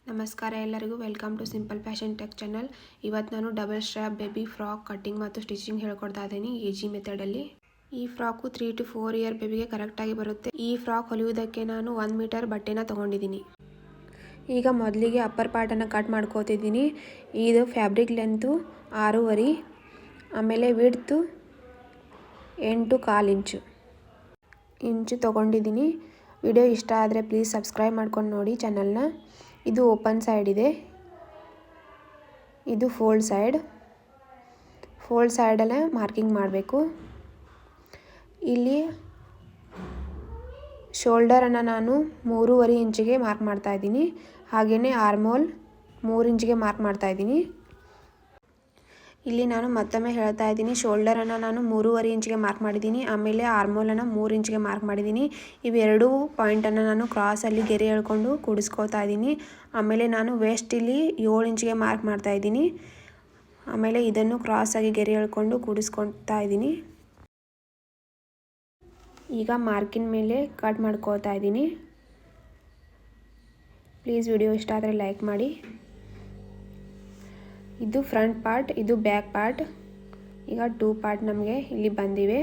ನಮಸ್ಕಾರ ಎಲ್ಲರಿಗೂ welcome to simple fashion tech channel. ಇವತ್ತು ನಾನು double strap baby frock cutting ಮತ್ತು ಸ್ಟಿಚಿಂಗ್ ಹೇಳ್ಕೊಡ್ತಾ ಇದ್ದೀನಿ ಈಜಿ ಮೆಥಡಲ್ಲಿ. ಈ ಫ್ರಾಕು 3 to 4 ಇಯರ್ ಬೇಬಿಗೆ ಕರೆಕ್ಟಾಗಿ ಬರುತ್ತೆ. ಈ ಫ್ರಾಕ್ ಹೊಲಿಯೋದಕ್ಕೆ ನಾನು 1 ಮೀಟರ್ ಬಟ್ಟೆನ ತೊಗೊಂಡಿದ್ದೀನಿ. ಈಗ ಮೊದಲಿಗೆ ಅಪ್ಪರ್ ಪಾರ್ಟನ್ನು ಕಟ್ ಮಾಡ್ಕೋತಿದ್ದೀನಿ. ಇದು ಫ್ಯಾಬ್ರಿಕ್ ಲೆಂತು 6.5, ಆಮೇಲೆ ವಿಡ್ತು 8.25 ಇಂಚು ತೊಗೊಂಡಿದ್ದೀನಿ. ವಿಡಿಯೋ ಇಷ್ಟ ಆದರೆ ಪ್ಲೀಸ್ ಸಬ್ಸ್ಕ್ರೈಬ್ ಮಾಡ್ಕೊಂಡು ನೋಡಿ ಚಾನಲ್ನ. ಇದು ಓಪನ್ ಸೈಡ್ ಇದೆ, ಇದು ಫೋಲ್ಡ್ ಸೈಡಲ್ಲೇ ಮಾರ್ಕಿಂಗ್ ಮಾಡಬೇಕು. ಇಲ್ಲಿ ಶೋಲ್ಡರನ್ನು ನಾನು 3.5 ಇಂಚಿಗೆ ಮಾರ್ಕ್ ಮಾಡ್ತಾ ಇದ್ದೀನಿ. ಹಾಗೆಯೇ ಆರ್ಮೋಲ್ 3 ಇಂಚಿಗೆ ಮಾರ್ಕ್ ಮಾಡ್ತಾ ಇದ್ದೀನಿ. ಇಲ್ಲಿ ನಾನು ಮತ್ತೊಮ್ಮೆ ಹೇಳ್ತಾ ಇದ್ದೀನಿ, ಶೋಲ್ಡರನ್ನು ನಾನು 3.5 ಇಂಚಿಗೆ ಮಾರ್ಕ್ ಮಾಡಿದ್ದೀನಿ. ಆಮೇಲೆ ಆರ್ಮೋಲನ್ನು 3 ಇಂಚಿಗೆ ಮಾರ್ಕ್ ಮಾಡಿದ್ದೀನಿ. ಇವೆರಡೂ ಪಾಯಿಂಟನ್ನು ನಾನು ಕ್ರಾಸಲ್ಲಿ ಗೆರೆ ಎಳ್ಕೊಂಡು ಕೂಡಿಸ್ಕೊಳ್ತಾ ಇದ್ದೀನಿ. ಆಮೇಲೆ ನಾನು ವೇಸ್ಟ್ ಇಲ್ಲಿ 7 ಇಂಚಿಗೆ ಮಾರ್ಕ್ ಮಾಡ್ತಾ ಇದ್ದೀನಿ. ಆಮೇಲೆ ಇದನ್ನು ಕ್ರಾಸಾಗಿ ಗೆರೆ ಎಳ್ಕೊಂಡು ಕೂಡಿಸ್ಕೊಳ್ತಾ ಇದ್ದೀನಿ. ಈಗ ಮಾರ್ಕಿನ ಮೇಲೆ ಕಟ್ ಮಾಡ್ಕೊಳ್ತಾ ಇದ್ದೀನಿ. ಪ್ಲೀಸ್ ವಿಡಿಯೋ ಇಷ್ಟ ಆದರೆ ಲೈಕ್ ಮಾಡಿ. ಇದು ಫ್ರಂಟ್ ಪಾರ್ಟ್, ಇದು ಬ್ಯಾಕ್ ಪಾರ್ಟ್. ಈಗ 2 ಪಾರ್ಟ್ ನಮಗೆ ಇಲ್ಲಿ ಬಂದಿವೆ,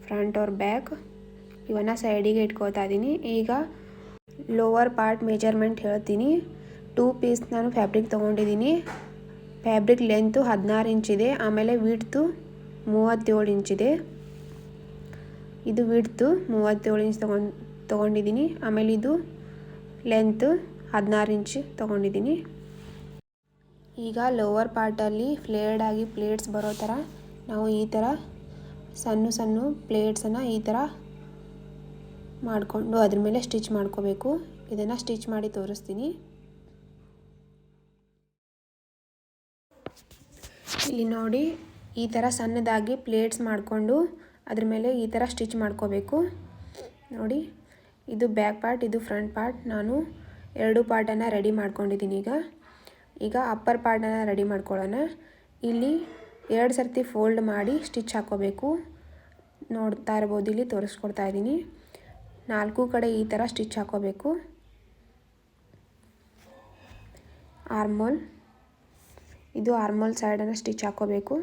ಫ್ರಂಟ್ और ಬ್ಯಾಕ್. ಇವನ್ನ ಸೈಡಿಗೆ ಇಟ್ಕೋತಾ ಇದ್ದೀನಿ. ಈಗ ಲೋವರ್ ಪಾರ್ಟ್ ಮೆಜರ್ಮೆಂಟ್ ಹೇಳ್ತೀನಿ. 2 ಪೀಸ್ ನಾನು ಫ್ಯಾಬ್ರಿಕ್ ತೊಗೊಂಡಿದ್ದೀನಿ. Fabric length 16 ಇಂಚಿದೆ. ಆಮೇಲೆ ವಿಡ್ತು 37 ಇಂಚಿದೆ. ಇದು ವಿಡ್ತು 37 ಇಂಚ್ ತೊಗೊಂಡಿದ್ದೀನಿ. ಆಮೇಲೆ ಇದು ಲೆಂತ್ 16 ಇಂಚ್ ತೊಗೊಂಡಿದ್ದೀನಿ. ಈಗ ಲೋವರ್ ಪಾರ್ಟಲ್ಲಿ ಫ್ಲೇರ್ಡ್ ಆಗಿ ಪ್ಲೇಟ್ಸ್ ಬರೋ ಥರ ನಾವು ಈ ಥರ ಸಣ್ಣ ಪ್ಲೇಟ್ಸನ್ನು ಈ ಥರ ಮಾಡಿಕೊಂಡು ಅದ್ರ ಮೇಲೆ ಸ್ಟಿಚ್ ಮಾಡ್ಕೋಬೇಕು. ಇದನ್ನು ಸ್ಟಿಚ್ ಮಾಡಿ ತೋರಿಸ್ತೀನಿ. ಇಲ್ಲಿ ನೋಡಿ, ಈ ಥರ ಸಣ್ಣದಾಗಿ ಪ್ಲೇಟ್ಸ್ ಮಾಡಿಕೊಂಡು ಅದ್ರ ಮೇಲೆ ಈ ಥರ ಸ್ಟಿಚ್ ಮಾಡ್ಕೋಬೇಕು. ನೋಡಿ, ಇದು ಬ್ಯಾಕ್ ಪಾರ್ಟ್, ಇದು ಫ್ರಂಟ್ ಪಾರ್ಟ್. ನಾನು 2 ಪಾರ್ಟನ್ನು ರೆಡಿ ಮಾಡ್ಕೊಂಡಿದ್ದೀನಿ. ಈಗ ಅಪ್ಪರ್ ಪಾರ್ಟನ್ನು ರೆಡಿ ಮಾಡ್ಕೊಳ್ಳೋಣ. ಇಲ್ಲಿ 2 ಸರ್ತಿ ಫೋಲ್ಡ್ ಮಾಡಿ ಸ್ಟಿಚ್ ಹಾಕೋಬೇಕು. ನೋಡ್ತಾ ಇರ್ಬೋದು, ಇಲ್ಲಿ ತೋರಿಸ್ಕೊಡ್ತಾ ಇದ್ದೀನಿ. 4 ಕಡೆ ಈ ಥರ ಸ್ಟಿಚ್ ಹಾಕೋಬೇಕು. ಆರ್ಮೋಲ್, ಇದು ಆರ್ಮೋಲ್ ಸೈಡನ್ನು ಸ್ಟಿಚ್ ಹಾಕೋಬೇಕು.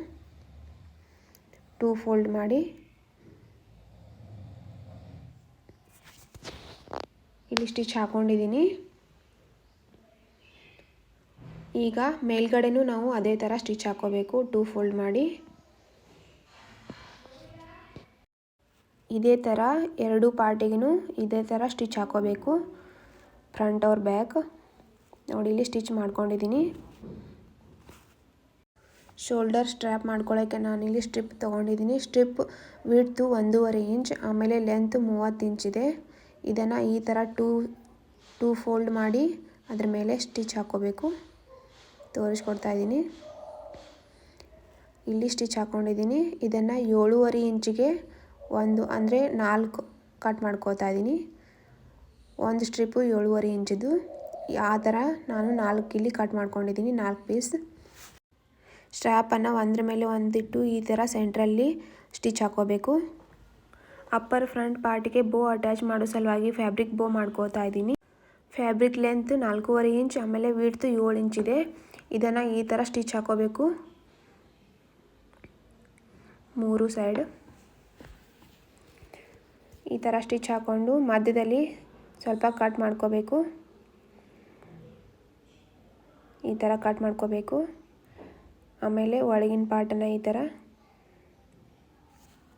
2 ಫೋಲ್ಡ್ ಮಾಡಿ ಇಲ್ಲಿ ಸ್ಟಿಚ್ ಹಾಕೊಂಡಿದ್ದೀನಿ. ಈಗ ಮೇಲ್ಗಡೆನೂ ನಾವು ಅದೇ ಥರ ಸ್ಟಿಚ್ ಹಾಕೋಬೇಕು. 2 ಫೋಲ್ಡ್ ಮಾಡಿ ಇದೇ ಥರ 2 ಪಾರ್ಟಿಗೂ ಇದೇ ಥರ ಸ್ಟಿಚ್ ಹಾಕೋಬೇಕು, ಫ್ರಂಟ್ और ಬ್ಯಾಕ್. ನೋಡಿ, ಇಲ್ಲಿ ಸ್ಟಿಚ್ ಮಾಡ್ಕೊಂಡಿದ್ದೀನಿ. ಶೋಲ್ಡರ್ ಸ್ಟ್ರ್ಯಾಪ್ ಮಾಡ್ಕೊಳ್ಳೋಕ್ಕೆ ನಾನಿಲ್ಲಿ ಸ್ಟ್ರಿಪ್ ತೊಗೊಂಡಿದ್ದೀನಿ. ಸ್ಟ್ರಿಪ್ ವಿಡ್ತು 1.5 ಇಂಚ್, ಆಮೇಲೆ ಲೆಂತ್ 30 ಇಂಚಿದೆ. ಇದನ್ನು ಈ ಥರ 2 ಫೋಲ್ಡ್ ಮಾಡಿ ಅದ್ರ ಮೇಲೆ ಸ್ಟಿಚ್ ಹಾಕೋಬೇಕು. ತೋರಿಸ್ಕೊಡ್ತಾ ಇದ್ದೀನಿ. ಇಲ್ಲಿ ಸ್ಟಿಚ್ ಹಾಕ್ಕೊಂಡಿದ್ದೀನಿ. ಇದನ್ನು 7.5 ಇಂಚಿಗೆ ಅಂದರೆ 4 ಕಟ್ ಮಾಡ್ಕೋತಾ ಇದ್ದೀನಿ. ಒಂದು ಸ್ಟ್ರಿಪ್ಪು 7.5 ಇಂಚಿದು. ಆ ಥರ ನಾನು 4 ಇಲ್ಲಿ ಕಟ್ ಮಾಡ್ಕೊಂಡಿದ್ದೀನಿ, 4 ಪೀಸ್. ಸ್ಟ್ರ್ಯಾಪನ್ನು ಒಂದ್ರ ಮೇಲೆ ಒಂದಿಟ್ಟು ಈ ಥರ ಸೆಂಟ್ರಲ್ಲಿ ಸ್ಟಿಚ್ ಹಾಕೋಬೇಕು. ಅಪ್ಪರ್ ಫ್ರಂಟ್ ಪಾರ್ಟಿಗೆ ಬೋ ಅಟ್ಯಾಚ್ ಮಾಡೋ ಸಲುವಾಗಿ ಫ್ಯಾಬ್ರಿಕ್ ಬೋ ಮಾಡ್ಕೋತಾ ಇದ್ದೀನಿ. ಫ್ಯಾಬ್ರಿಕ್ ಲೆಂತ್ 4.5 ಇಂಚ್, ಆಮೇಲೆ ವಿಡ್ತು 7 ಇಂಚಿದೆ. ಇದನ್ನು ಈ ಥರ ಸ್ಟಿಚ್ ಹಾಕೋಬೇಕು 3 ಸೈಡ್. ಈ ಥರ ಸ್ಟಿಚ್ ಹಾಕ್ಕೊಂಡು ಮಧ್ಯದಲ್ಲಿ ಸ್ವಲ್ಪ ಕಟ್ ಮಾಡ್ಕೋಬೇಕು. ಈ ಥರ ಕಟ್ ಮಾಡ್ಕೋಬೇಕು. ಆಮೇಲೆ ಒಳಗಿನ ಪಾರ್ಟನ್ನು ಈ ಥರ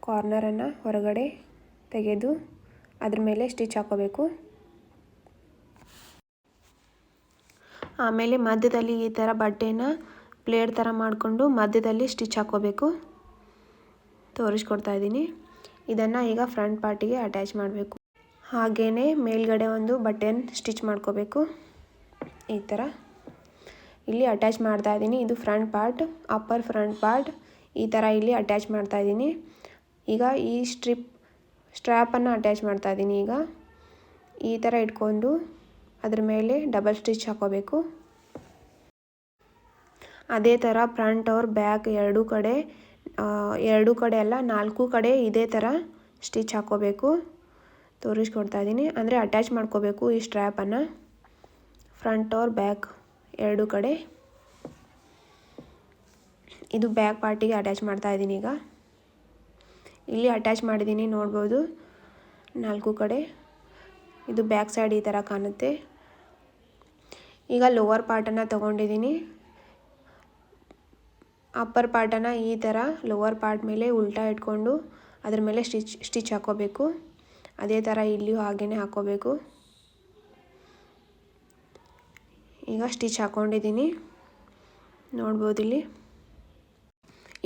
ಕಾರ್ನರನ್ನು ಹೊರಗಡೆ ತೆಗೆದು ಅದ್ರ ಮೇಲೆ ಸ್ಟಿಚ್ ಹಾಕೋಬೇಕು. ಆಮೇಲೆ ಮಧ್ಯದಲ್ಲಿ ಈ ಥರ ಬಟ್ಟೆನ ಪ್ಲೇಟ್ ಥರ ಮಾಡಿಕೊಂಡು ಮಧ್ಯದಲ್ಲಿ ಸ್ಟಿಚ್ ಹಾಕೋಬೇಕು. ತೋರಿಸ್ಕೊಡ್ತಾ ಇದ್ದೀನಿ. ಇದನ್ನು ಈಗ ಫ್ರಂಟ್ ಪಾರ್ಟಿಗೆ ಅಟ್ಯಾಚ್ ಮಾಡಬೇಕು. ಹಾಗೆಯೇ ಮೇಲ್ಗಡೆ ಒಂದು ಬಟ್ಟೆಯನ್ನು ಸ್ಟಿಚ್ ಮಾಡ್ಕೋಬೇಕು. ಈ ಥರ ಇಲ್ಲಿ ಅಟ್ಯಾಚ್ ಮಾಡ್ತಾ ಇದ್ದೀನಿ. ಇದು front part, upper front part. ಈ ಥರ ಇಲ್ಲಿ ಅಟ್ಯಾಚ್ ಮಾಡ್ತಾ ಇದ್ದೀನಿ. ಈಗ ಈ ಸ್ಟ್ರ್ಯಾಪನ್ನು ಅಟ್ಯಾಚ್ ಮಾಡ್ತಾ ಇದ್ದೀನಿ. ಈಗ ಈ ಥರ ಇಟ್ಕೊಂಡು ಅದ್ರ ಮೇಲೆ ಡಬಲ್ ಸ್ಟಿಚ್ ಹಾಕೋಬೇಕು. ಅದೇ ಥರ ಫ್ರಂಟ್ और ಬ್ಯಾಕ್ ಎರಡು ಕಡೆ ಅಲ್ಲ 4 ಕಡೆ ಇದೇ ಥರ ಸ್ಟಿಚ್ ಹಾಕೋಬೇಕು. ತೋರಿಸ್ಕೊಡ್ತಾ ಇದ್ದೀನಿ. ಅಂದರೆ ಅಟ್ಯಾಚ್ ಮಾಡ್ಕೋಬೇಕು ಈ ಸ್ಟ್ರ್ಯಾಪನ್ನು. ಫ್ರಂಟ್ और ಬ್ಯಾಕ್ ಎರಡು ಕಡೆ. ಇದು ಬ್ಯಾಕ್ ಪಾರ್ಟಿಗೆ ಅಟ್ಯಾಚ್ ಮಾಡ್ತಾ ಇದ್ದೀನಿ. ಈಗ ಇಲ್ಲಿ ಅಟ್ಯಾಚ್ ಮಾಡಿದ್ದೀನಿ, ನೋಡ್ಬೋದು 4 ಕಡೆ. ಇದು ಬ್ಯಾಕ್ ಸೈಡ್ ಈ ಥರ ಕಾಣುತ್ತೆ. ಈಗ ಲೋವರ್ ಪಾರ್ಟನ್ನು ತೊಗೊಂಡಿದ್ದೀನಿ. ಅಪ್ಪರ್ ಪಾರ್ಟನ್ನು ಈ ಥರ ಲೋವರ್ ಪಾರ್ಟ್ ಮೇಲೆ ಉಲ್ಟಾ ಇಟ್ಕೊಂಡು ಅದ್ರ ಮೇಲೆ ಸ್ಟಿಚ್ ಹಾಕೋಬೇಕು. ಅದೇ ಥರ ಇಲ್ಲಿಯೂ ಹಾಗೇ ಹಾಕೋಬೇಕು. ಈಗ ಸ್ಟಿಚ್ ಹಾಕ್ಕೊಂಡಿದ್ದೀನಿ, ನೋಡ್ಬೋದು ಇಲ್ಲಿ.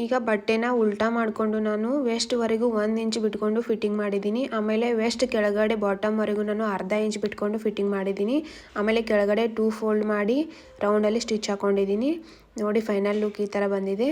ಈಗ ಬಟ್ಟೆನ ಉಲ್ಟಾ ಮಾಡಿಕೊಂಡು ನಾನು ವೆಸ್ಟ್ವರೆಗೂ 1 ಇಂಚ್ ಬಿಟ್ಕೊಂಡು ಫಿಟ್ಟಿಂಗ್ ಮಾಡಿದ್ದೀನಿ. ಆಮೇಲೆ ವೆಸ್ಟ್ ಕೆಳಗಡೆ ಬಾಟಮ್ವರೆಗೂ ನಾನು ಅರ್ಧ ಇಂಚ್ ಬಿಟ್ಕೊಂಡು ಫಿಟ್ಟಿಂಗ್ ಮಾಡಿದ್ದೀನಿ. ಆಮೇಲೆ ಕೆಳಗಡೆ 2 ಫೋಲ್ಡ್ ಮಾಡಿ ರೌಂಡಲ್ಲಿ ಸ್ಟಿಚ್ ಹಾಕ್ಕೊಂಡಿದ್ದೀನಿ. ನೋಡಿ ಫೈನಲ್ ಲುಕ್ ಈ ಥರ ಬಂದಿದೆ.